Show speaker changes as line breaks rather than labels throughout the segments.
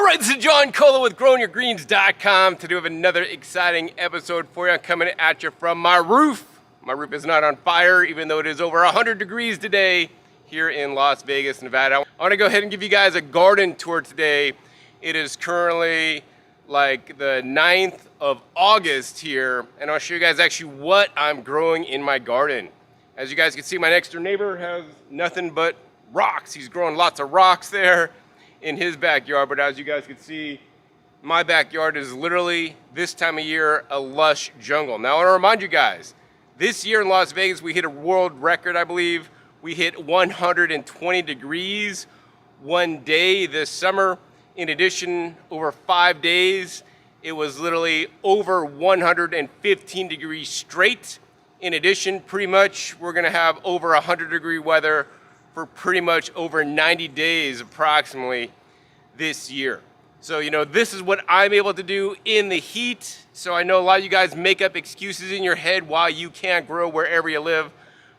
Alright, this is John Cola with GrowingYourGreens.com. Today we have another exciting episode for you. I'm coming at you from my roof. My roof is not on fire, even though it is over 100 degrees today here in Las Vegas, Nevada. I want to go ahead and give you guys a garden tour today. It is currently like the 9th of August here, and I'll show you guys actually what I'm growing in my garden. As you guys can see, my next door neighbor has nothing but rocks. He's growing lots of rocks there in his backyard, but as you guys can see, my backyard is literally, this time of year, a lush jungle. Now I want to remind you guys, this year in Las Vegas, we hit a world record, I believe. We hit 120 degrees one day this summer. In addition, over 5 days, it was literally over 115 degrees straight. In addition, pretty much, we're gonna have over 100-degree weather for pretty much over 90 days approximately this year. So, you know, this is what I'm able to do in the heat. So I know a lot of you guys make up excuses in your head why you can't grow wherever you live.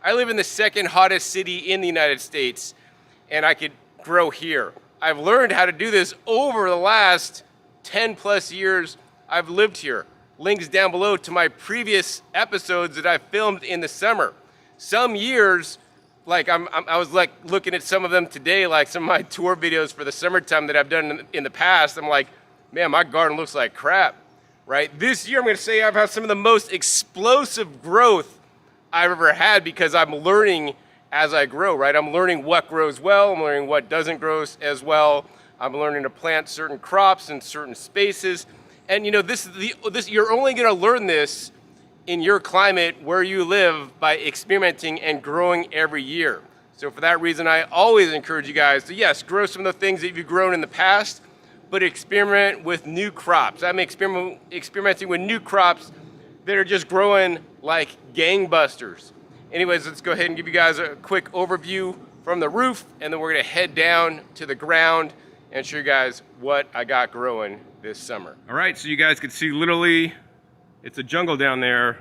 I live in the second hottest city in the United States, and I could grow here. I've learned how to do this over the last 10 plus years I've lived here. Links down below to my previous episodes that I filmed in the summer. Some years, like I was like looking at some of them today, like some of my tour videos for the summertime that I've done in the past. I'm like, man, my garden looks like crap, right? This year I'm gonna say I've had some of the most explosive growth I've ever had because I'm learning as I grow, right? I'm learning what grows well, I'm learning what doesn't grow as well. I'm learning to plant certain crops in certain spaces. And you know, you're only gonna learn this in your climate where you live by experimenting and growing every year. So for that reason, I always encourage you guys to, yes, grow some of the things that you've grown in the past, but experiment with new crops. I'm experimenting with new crops that are just growing like gangbusters. Anyways, let's go ahead and give you guys a quick overview from the roof, and then we're gonna head down to the ground and show you guys what I got growing this summer. All right, so you guys can see literally, it's a jungle down there.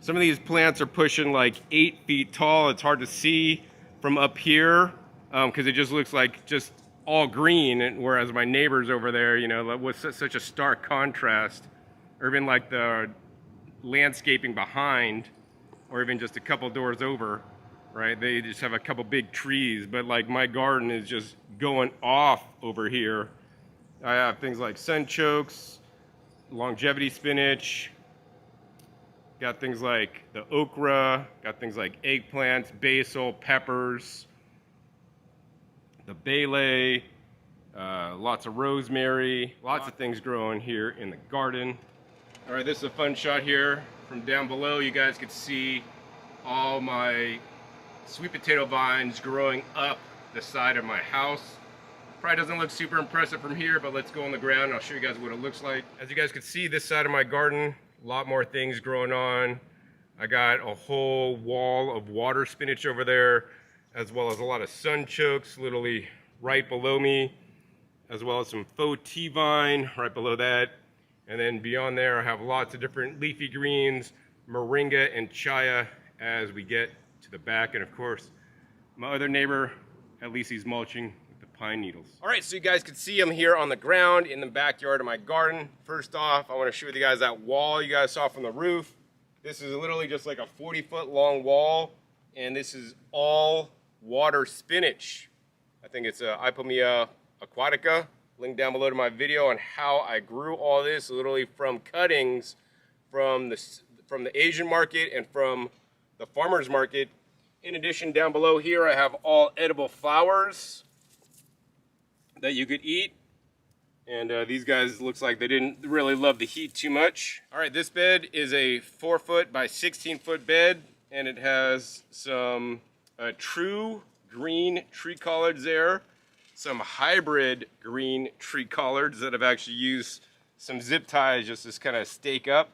Some of these plants are pushing like 8 feet tall. It's hard to see from up here because it just looks like just all green, and whereas my neighbors over there, you know, with such a stark contrast, or even like the landscaping behind, or even just a couple doors over, right? They just have a couple big trees, but like my garden is just going off over here. I have things like sunchokes, longevity spinach, got things like the okra, got things like eggplants, basil, peppers, the bele, lots of rosemary, lots of things growing here in the garden. All right, this is a fun shot here from down below. You guys can see all my sweet potato vines growing up the side of my house. Probably doesn't look super impressive from here, but let's go on the ground and I'll show you guys what it looks like. As you guys can see, this side of my garden, a lot more things growing on. I got a whole wall of water spinach over there, as well as a lot of sunchokes literally right below me, as well as some faux tea vine right below that. And then beyond there, I have lots of different leafy greens, moringa and chaya as we get to the back. And of course, my other neighbor, at least he's mulching pine needles. All right, so you guys can see I'm here on the ground in the backyard of my garden. First off, I want to show you guys that wall you guys saw from the roof. This is literally just like a 40-foot long wall, and this is all water spinach. I think it's Aptinia aquatica. Link down below to my video on how I grew all this, literally from cuttings from the Asian market and from the farmer's market. In addition, down below here, I have all edible flowers that you could eat, and these guys looks like they didn't really love the heat too much. All right, this bed is a 4-foot by 16-foot bed, and it has some true green tree collards there, some hybrid green tree collards that I've actually used some zip ties just to kind of stake up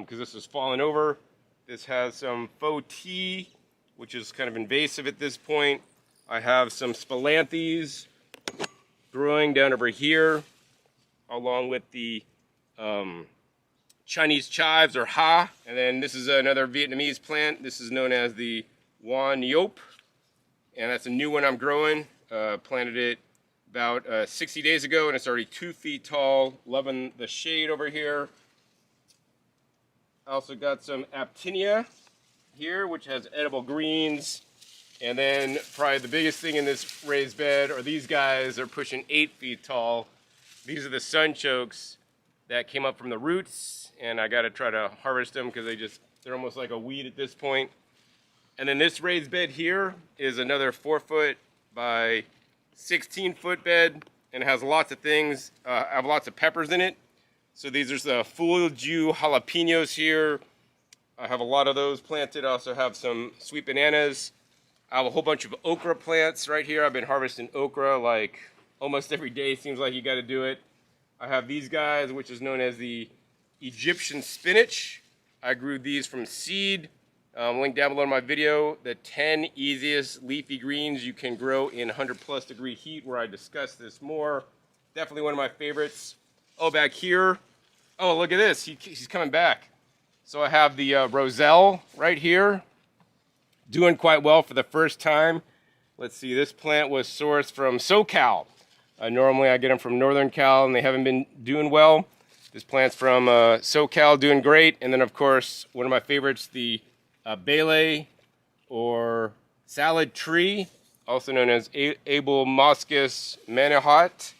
because this is falling over. This has some faux tea, which is kind of invasive at this point. I have some Spilanthes growing down over here, along with the Chinese chives or ha. And then this is another Vietnamese plant. This is known as the Ngoc, and that's a new one I'm growing. Planted it about 60 days ago, and it's already 2 feet tall. Loving the shade over here. I also got some Aptinia here, which has edible greens. And then probably the biggest thing in this raised bed are these guys. They're pushing 8 feet tall. These are the Sunchokes that came up from the roots, and I got to try to harvest them because they're almost like a weed at this point. And then this raised bed here is another 4 foot by 16 foot bed, and it has lots of things. I have lots of peppers in it. So these are the Fulju jalapenos here. I have a lot of those planted. I also have some sweet bananas. I have a whole bunch of okra plants right here. I've been harvesting okra like almost every day. Seems like you got to do it. I have these guys, which is known as the Egyptian spinach. I grew these from seed. Link down below in my video, the 10 easiest leafy greens you can grow in 100+ degree heat, where I discuss this more. Definitely one of my favorites. Oh, back here. Oh, look at this. He's coming back. So I have the Roselle right here. Doing quite well for the first time. Let's see, this plant was sourced from SoCal. Normally I get them from Northern Cal, and they haven't been doing well. This plant's from SoCal, doing great. And then, of course, one of my favorites, the bele or salad tree, also known as Abelmoschus manihot.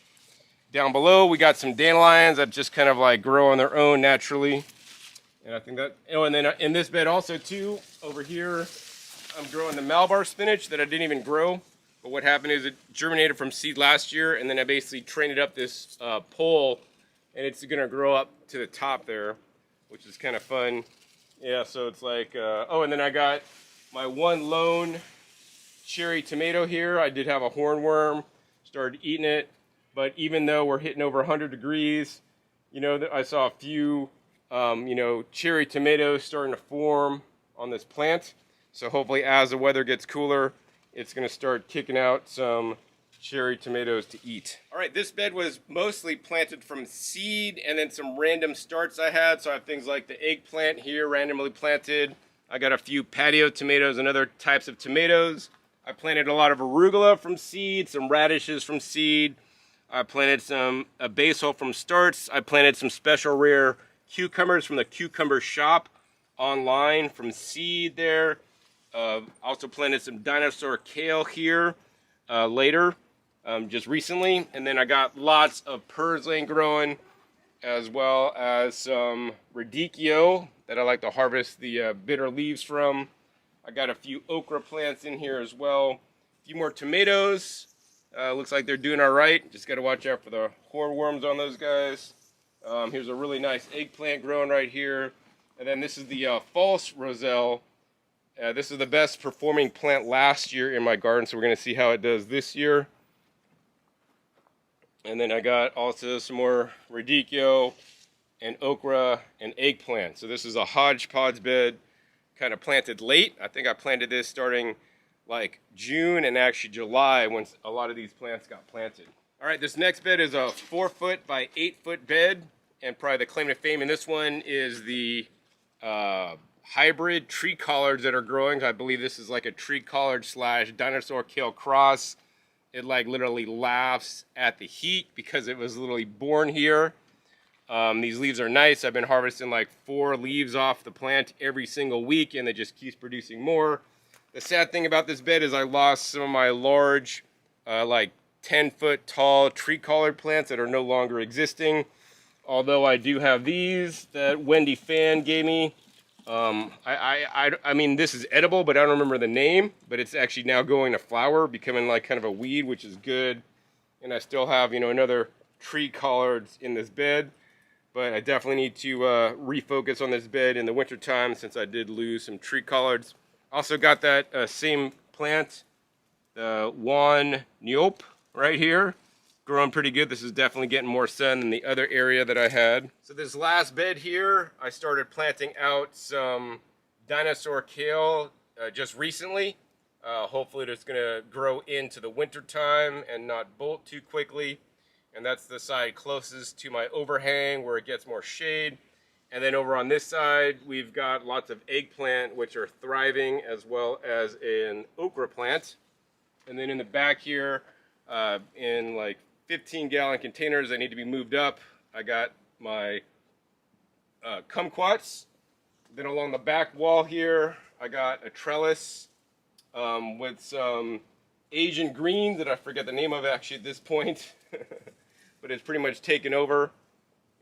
Down below, we got some dandelions that just kind of like grow on their own naturally. And I think that, oh, and then in this bed also too, over here, I'm growing the Malabar spinach that I didn't even grow. But what happened is it germinated from seed last year, and then I basically trained it up this pole, and it's gonna grow up to the top there, which is kind of fun. Yeah, so it's like, oh, and then I got my one lone cherry tomato here. I did have a hornworm, started eating it, but even though we're hitting over 100 degrees, you know, I saw a few, you know, cherry tomatoes starting to form on this plant. So hopefully as the weather gets cooler, it's going to start kicking out some cherry tomatoes to eat. All right, this bed was mostly planted from seed and then some random starts I had. So I have things like the eggplant here, randomly planted. I got a few patio tomatoes and other types of tomatoes. I planted a lot of arugula from seed, some radishes from seed. I planted some basil from starts. I planted some special rare cucumbers from the cucumber shop online from seed there. Also planted some Dinosaur kale here later, just recently. And then I got lots of Purslane growing, as well as some radicchio that I like to harvest the bitter leaves from. I got a few okra plants in here as well. A few more tomatoes. Looks like they're doing all right. Just got to watch out for the hornworms on those guys. Here's a really nice eggplant growing right here. And then this is the false Roselle. This is the best performing plant last year in my garden, so we're going to see how it does this year. And then I got also some more radicchio and okra and eggplant. So this is a hodgepodge bed, kind of planted late. I think I planted this starting like June and actually July when a lot of these plants got planted. All right, this next bed is a 4 foot by 8 foot bed, and probably the claim to fame in this one is the hybrid tree collards that are growing. I believe this is like a tree collard / dinosaur kale cross. It like literally laughs at the heat because it was literally born here. These leaves are nice. I've been harvesting like 4 leaves off the plant every single week, and it just keeps producing more. The sad thing about this bed is I lost some of my large, like 10 foot tall tree collard plants that are no longer existing. Although I do have these that Wendy Fan gave me. I mean, this is edible, but I don't remember the name. But it's actually now going to flower, becoming like kind of a weed, which is good. And I still have, you know, another tree collards in this bed. But I definitely need to refocus on this bed in the wintertime since I did lose some tree collards. Also got that same plant, the Hoan Ngoc right here. Growing pretty good. This is definitely getting more sun than the other area that I had. So this last bed here, I started planting out some dinosaur kale just recently. Hopefully it's gonna grow into the winter time and not bolt too quickly. And that's the side closest to my overhang where it gets more shade. And then over on this side, we've got lots of eggplant, which are thriving, as well as an okra plant. And then in the back here, in like 15-gallon containers that need to be moved up. I got my kumquats. Then along the back wall here, I got a trellis with some Asian greens that I forget the name of actually at this point, but it's pretty much taken over.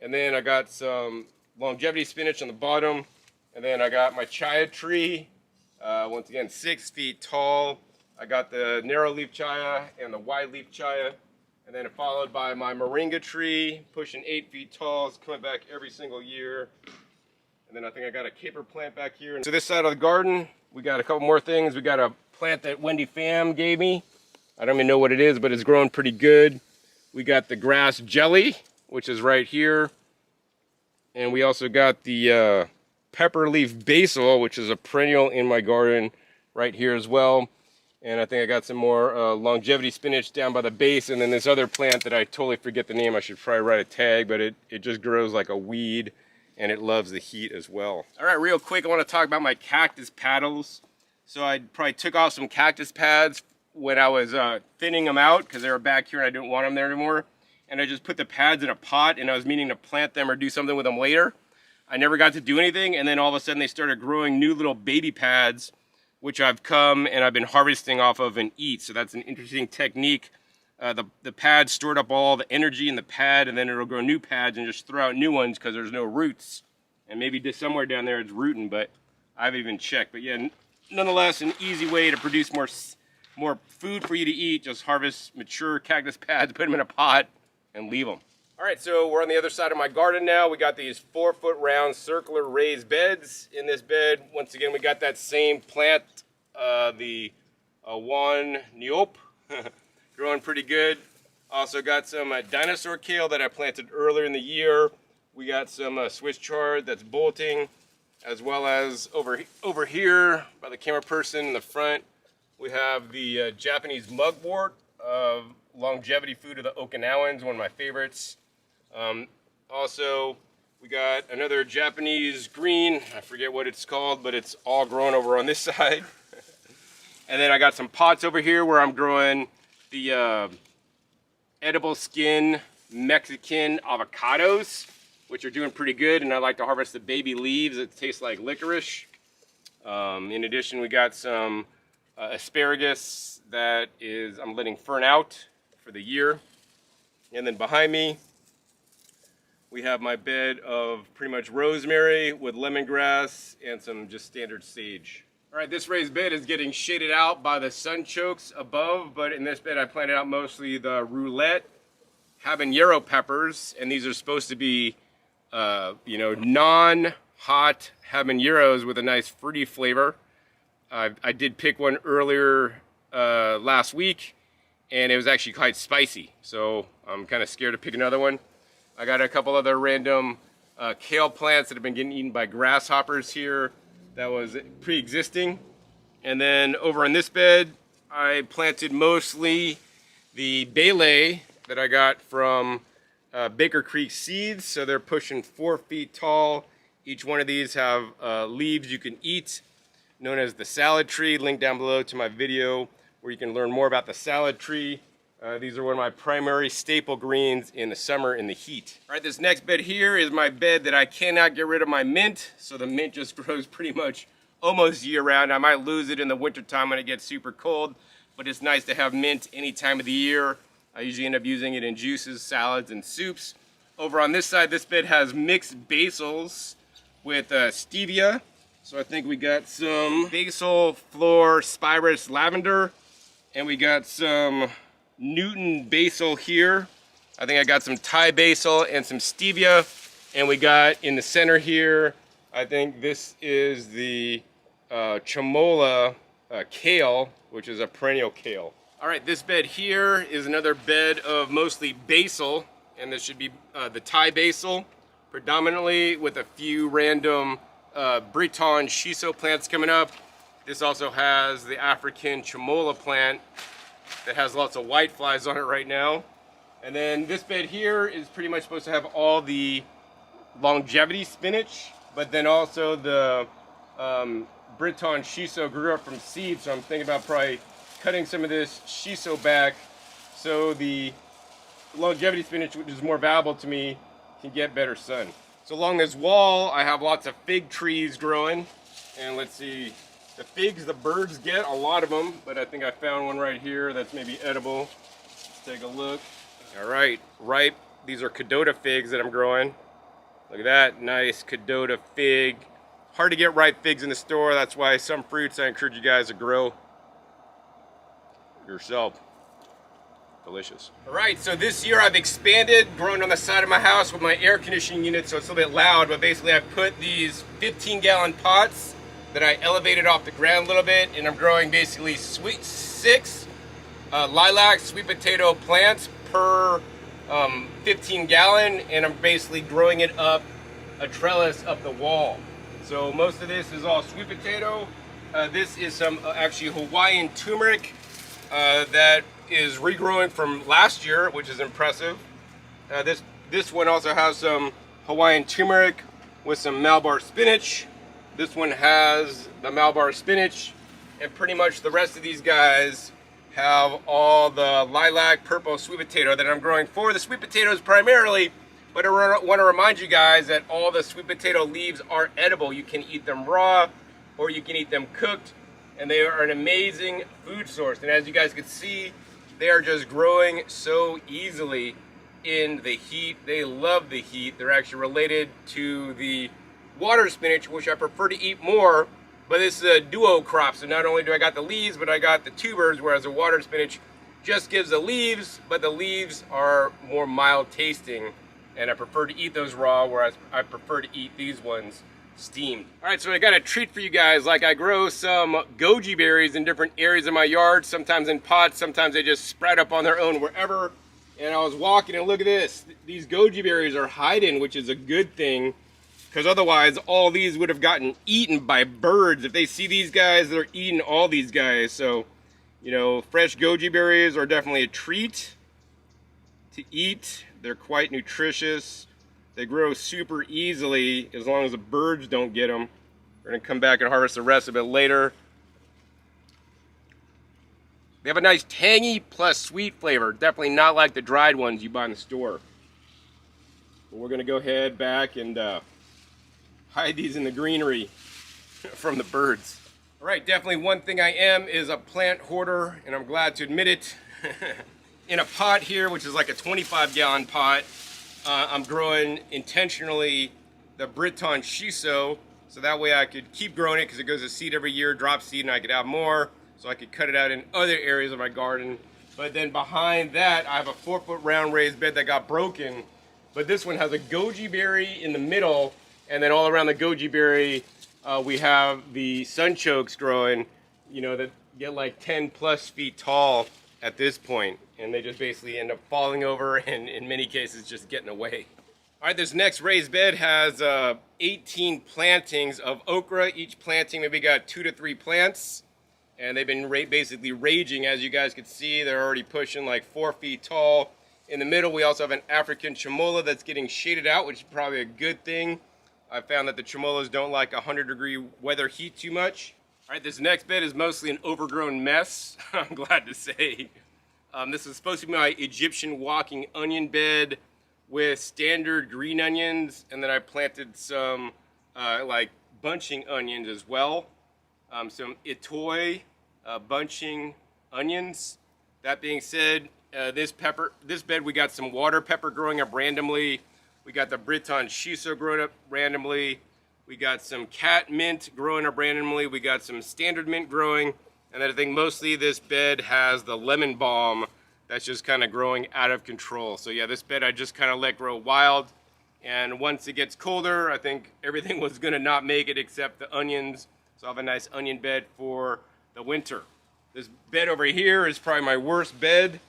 And then I got some longevity spinach on the bottom, and then I got my chia tree, once again 6 feet tall. I got the narrow leaf chia and the wide leaf chia, and then followed by my moringa tree, pushing 8 feet tall. It's coming back every single year. And then I think I got a caper plant back here. So this side of the garden, we got a couple more things. We got a plant that Wendy Pham gave me. I don't even know what it is, but it's growing pretty good. We got the grass jelly, which is right here. And we also got the pepper leaf basil, which is a perennial in my garden right here as well. And I think I got some more longevity spinach down by the base. And then this other plant that I totally forget the name. I should probably write a tag, but it just grows like a weed. And it loves the heat as well. All right, real quick, I want to talk about my cactus paddles. So I probably took off some cactus pads when I was thinning them out because they were back here and I didn't want them there anymore. And I just put the pads in a pot and I was meaning to plant them or do something with them later. I never got to do anything, and then all of a sudden they started growing new little baby pads, which I've come and I've been harvesting off of and eat. So that's an interesting technique. The pad stored up all the energy in the pad, and then it'll grow new pads and just throw out new ones because there's no roots. And maybe just somewhere down there it's rooting, but I haven't even checked. But yeah, nonetheless, an easy way to produce more food for you to eat. Just harvest mature cactus pads, put them in a pot, and leave them. All right, so we're on the other side of my garden now. We got these 4-foot round circular raised beds. In this bed, once again, we got that same plant, the Hoan Ngoc. Growing pretty good. Also got some dinosaur kale that I planted earlier in the year. We got some Swiss chard that's bolting, as well as over here by the camera person in the front, we have the Japanese mugwort, longevity food of the Okinawans, one of my favorites. Also, we got another Japanese green. I forget what it's called, but it's all growing over on this side. And then I got some pots over here where I'm growing the edible skin Mexican avocados, which are doing pretty good, and I like to harvest the baby leaves that taste like licorice. In addition, we got some asparagus that I'm letting fern out for the year. And then behind me, we have my bed of pretty much rosemary with lemongrass and some just standard sage. All right, this raised bed is getting shaded out by the sunchokes above, but in this bed I planted out mostly the roulette habanero peppers, and these are supposed to be, non-hot habaneros with a nice fruity flavor. I did pick one earlier last week, and it was actually quite spicy, so I'm kind of scared to pick another one. I got a couple other random kale plants that have been getting eaten by grasshoppers here. That was pre-existing. And then over in this bed, I planted mostly the bele that I got from Baker Creek Seeds. So they're pushing 4 feet tall. Each one of these have leaves you can eat, known as the salad tree. Link down below to my video where you can learn more about the salad tree. These are one of my primary staple greens in the summer in the heat. All right, this next bed here is my bed that I cannot get rid of my mint. So the mint just grows pretty much almost year round. I might lose it in the winter time when it gets super cold, but it's nice to have mint any time of the year. I usually end up using it in juices, salads, and soups. Over on this side, this bed has mixed basils with stevia. So I think we got some basil, flor, spirus, lavender, and we got some Newton basil here. I think I got some Thai basil and some stevia. And we got in the center here, I think this is the chamola kale, which is a perennial kale. All right, this bed here is another bed of mostly basil, and this should be the Thai basil, predominantly with a few random Breton shiso plants coming up. This also has the African chamola plant that has lots of white flies on it right now. And then this bed here is pretty much supposed to have all the longevity spinach, but then also the Breton shiso grew up from seeds, so I'm thinking about probably cutting some of this shiso back so the longevity spinach, which is more valuable to me, can get better sun. So along this wall, I have lots of fig trees growing. And let's see, the figs, the birds get a lot of them, but I think I found one right here that's maybe edible. Let's take a look. All right, ripe. These are Cadota figs that I'm growing. Look at that, nice Cadota fig. Hard to get ripe figs in the store. That's why some fruits I encourage you guys to grow yourself. Delicious. All right, so this year I've expanded, grown on the side of my house with my air conditioning unit, so it's a little bit loud, but basically I put these 15-gallon pots that I elevated off the ground a little bit, and I'm growing basically six lilac sweet potato plants per 15-gallon, and I'm basically growing it up a trellis up the wall. So most of this is all sweet potato. This is some actually Hawaiian turmeric that is regrowing from last year, which is impressive. This one also has some Hawaiian turmeric with some Malabar spinach. This one has the Malabar spinach, and pretty much the rest of these guys have all the lilac purple sweet potato that I'm growing for the sweet potatoes primarily. But I want to remind you guys that all the sweet potato leaves are edible. You can eat them raw or you can eat them cooked, and they are an amazing food source. And as you guys can see, they are just growing so easily in the heat. They love the heat. They're actually related to the water spinach, which I prefer to eat more, but this is a duo crop. So not only do I got the leaves, but I got the tubers, whereas the water spinach just gives the leaves, but the leaves are more mild tasting, and I prefer to eat those raw, whereas I prefer to eat these ones steamed. All right, so I got a treat for you guys. Like, I grow some goji berries in different areas of my yard, sometimes in pots, sometimes they just sprout up on their own wherever. And I was walking and look at this. These goji berries are hiding, which is a good thing, because otherwise all these would have gotten eaten by birds. If they see these guys, they're eating all these guys. So, you know, fresh goji berries are definitely a treat to eat. They're quite nutritious. They grow super easily as long as the birds don't get them. We're gonna come back and harvest the rest of it later. They have a nice tangy plus sweet flavor. Definitely not like the dried ones you buy in the store. But we're gonna go ahead back and hide these in the greenery from the birds. All right, definitely one thing I am is a plant hoarder, and I'm glad to admit it. In a pot here, which is like a 25-gallon pot, I'm growing intentionally the Breton shiso, so that way I could keep growing it because it goes to seed every year, drop seed, and I could have more, so I could cut it out in other areas of my garden. But then behind that, I have a 4-foot round raised bed that got broken, but this one has a goji berry in the middle, and then all around the goji berry, we have the sunchokes growing, you know, that get like 10 plus feet tall at this point, and they just basically end up falling over and in many cases just getting away. All right, this next raised bed has 18 plantings of okra. Each planting maybe got 2 to 3 plants, and they've been basically raging. As you guys can see, they're already pushing like 4 feet tall. In the middle, we also have an African chamola that's getting shaded out, which is probably a good thing. I found that the chamolas don't like 100-degree weather heat too much. All right, this next bed is mostly an overgrown mess, I'm glad to say. This is supposed to be my Egyptian walking onion bed with standard green onions, and then I planted some like bunching onions as well. Some Itoi bunching onions. That being said, this bed we got some water pepper growing up randomly. We got the Breton shiso growing up randomly. We got some cat mint growing up randomly. We got some standard mint growing. And then I think mostly this bed has the lemon balm that's just kind of growing out of control. So yeah, this bed I just kind of let grow wild. And once it gets colder, I think everything was gonna not make it except the onions. So I have a nice onion bed for the winter. This bed over here is probably my worst bed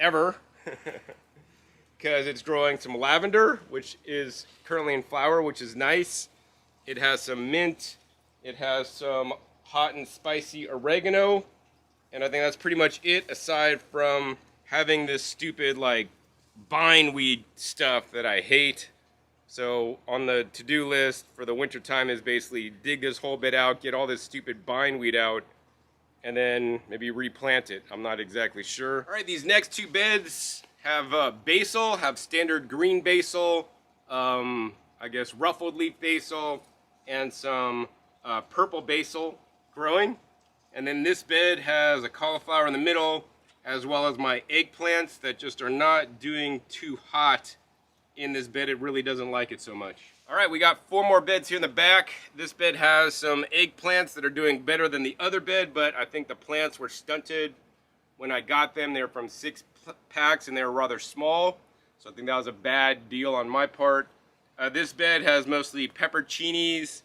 ever. Because it's growing some lavender, which is currently in flower, which is nice. It has some mint. It has some hot and spicy oregano. And I think that's pretty much it, aside from having this stupid like bindweed stuff that I hate. So on the to-do list for the winter time is basically dig this whole bed out, get all this stupid bindweed out, and then maybe replant it. I'm not exactly sure. All right, these next two beds have basil, have standard green basil, I guess ruffled leaf basil, and some purple basil growing. And then this bed has a cauliflower in the middle, as well as my eggplants that just are not doing too hot in this bed. It really doesn't like it so much. All right, we got 4 more beds here in the back. This bed has some eggplants that are doing better than the other bed, but I think the plants were stunted when I got them. They're from 6 packs and they're rather small, so I think that was a bad deal on my part. This bed has mostly pepperoncinis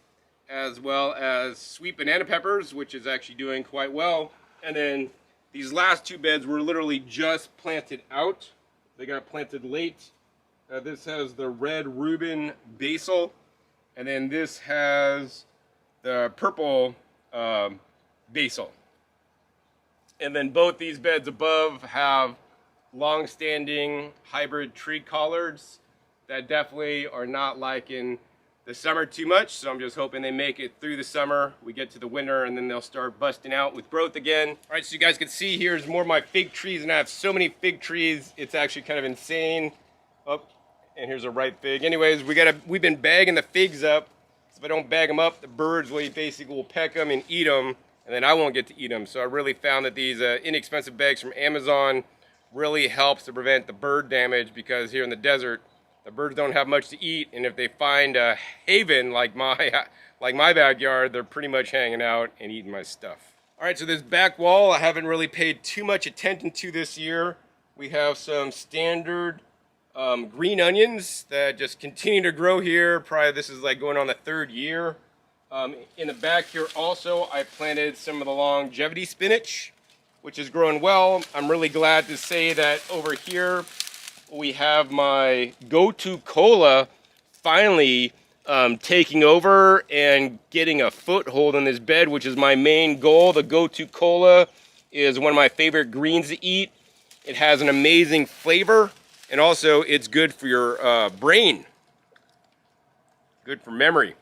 as well as sweet banana peppers, which is actually doing quite well. And then these last 2 beds were literally just planted out. They got planted late. This has the red Reuben basil, and then this has the purple basil. And then both these beds above have long-standing hybrid tree collards that definitely are not liking the summer too much, so I'm just hoping they make it through the summer. We get to the winter and then they'll start busting out with growth again. All right, so you guys can see here's more of my fig trees, and I have so many fig trees, it's actually kind of insane. Oh, and here's a ripe fig. Anyways, we've been bagging the figs up. So if I don't bag them up, the birds will peck them and eat them, and then I won't get to eat them. So I really found that these inexpensive bags from Amazon really helps to prevent the bird damage, because here in the desert, the birds don't have much to eat, and if they find a haven like my backyard, they're pretty much hanging out and eating my stuff. All right, so this back wall I haven't really paid too much attention to this year. We have some standard green onions that just continue to grow here. Probably this is like going on the 3rd year. In the back here also, I planted some of the longevity spinach, which is growing well. I'm really glad to say that over here we have my go-to cola finally taking over and getting a foothold in this bed, which is my main goal. The go-to cola is one of my favorite greens to eat. It has an amazing flavor, and also it's good for your brain, good for memory.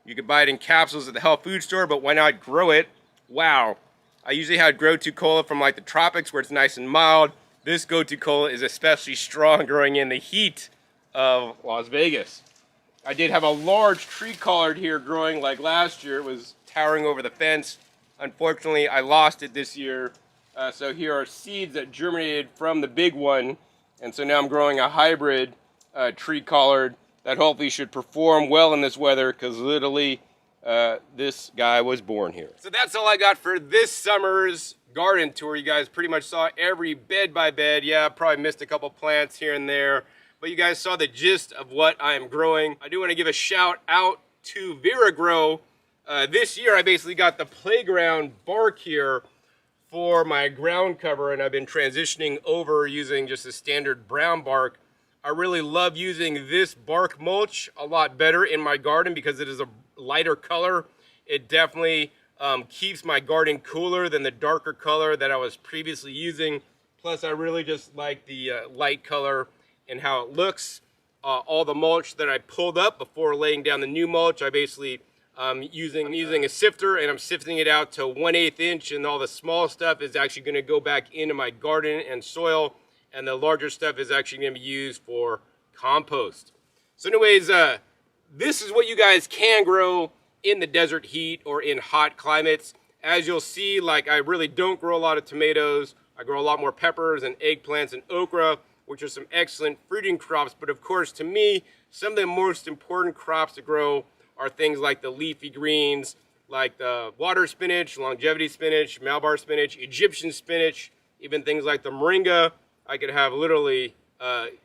You could buy it in capsules at the health food store, but why not grow it? Wow. I usually have go-to cola from like the tropics where it's nice and mild. This go-to cola is especially strong growing in the heat of Las Vegas. I did have a large tree collard here growing like last year. It was towering over the fence. Unfortunately, I lost it this year. So here are seeds that germinated from the big one. And so now I'm growing a hybrid tree collard that hopefully should perform well in this weather, because literally this guy was born here. So that's all I got for this summer's garden tour. You guys pretty much saw every bed by bed. Yeah, probably missed a couple plants here and there, but you guys saw the gist of what I am growing. I do want to give a shout out to Vera Grow. This year I basically got the playground bark here for my ground cover, and I've been transitioning over using just a standard brown bark. I really love using this bark mulch a lot better in my garden because it is a lighter color. It definitely keeps my garden cooler than the darker color that I was previously using. Plus, I really just like the light color and how it looks. All the mulch that I pulled up before laying down the new mulch, I basically I'm using a sifter, and I'm sifting it out to 1/8 inch, and all the small stuff is actually going to go back into my garden and soil, and the larger stuff is actually going to be used for compost. So anyways, this is what you guys can grow in the desert heat or in hot climates. As you'll see, like, I really don't grow a lot of tomatoes. I grow a lot more peppers and eggplants and okra, which are some excellent fruiting crops. But of course, to me, some of the most important crops to grow are things like the leafy greens, like the water spinach, longevity spinach, Malabar spinach, Egyptian spinach, even things like the moringa. I could have literally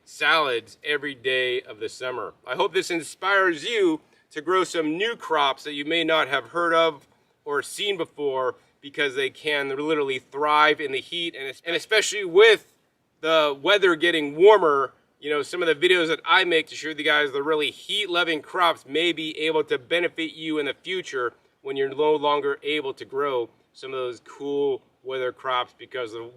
salads every day of the summer. I hope this inspires you to grow some new crops that you may not have heard of or seen before, because they can literally thrive in the heat, and especially with the weather getting warmer. You know, some of the videos that I make to show you guys the really heat-loving crops may be able to benefit you in the future when you're no longer able to grow some of those cool weather crops because the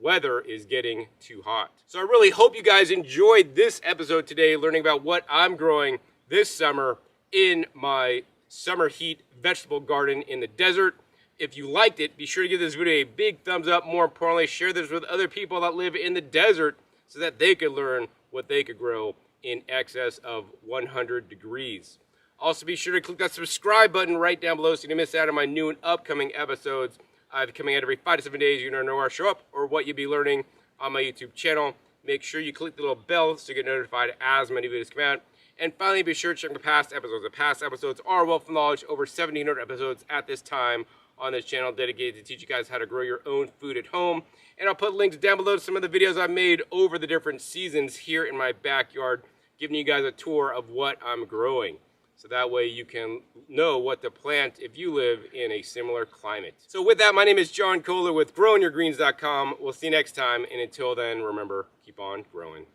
weather is getting too hot. So I really hope you guys enjoyed this episode today, learning about what I'm growing this summer in my summer heat vegetable garden in the desert. If you liked it, be sure to give this video a big thumbs up. More importantly, share this with other people that live in the desert so that they could learn what they could grow in excess of 100 degrees. Also, be sure to click that subscribe button right down below so you don't miss out on my new and upcoming episodes. I'll be coming out every 5 to 7 days. You don't know where I show up or what you'll be learning on my YouTube channel. Make sure you click the little bell so you get notified as many videos come out. And finally, be sure to check the past episodes. The past episodes are wealth of knowledge, over 1,700 episodes at this time on this channel dedicated to teach you guys how to grow your own food at home. And I'll put links down below to some of the videos I've made over the different seasons here in my backyard, giving you guys a tour of what I'm growing. So that way you can know what to plant if you live in a similar climate. So with that, my name is John Kohler with growingyourgreens.com. We'll see you next time. And until then, remember, keep on growing.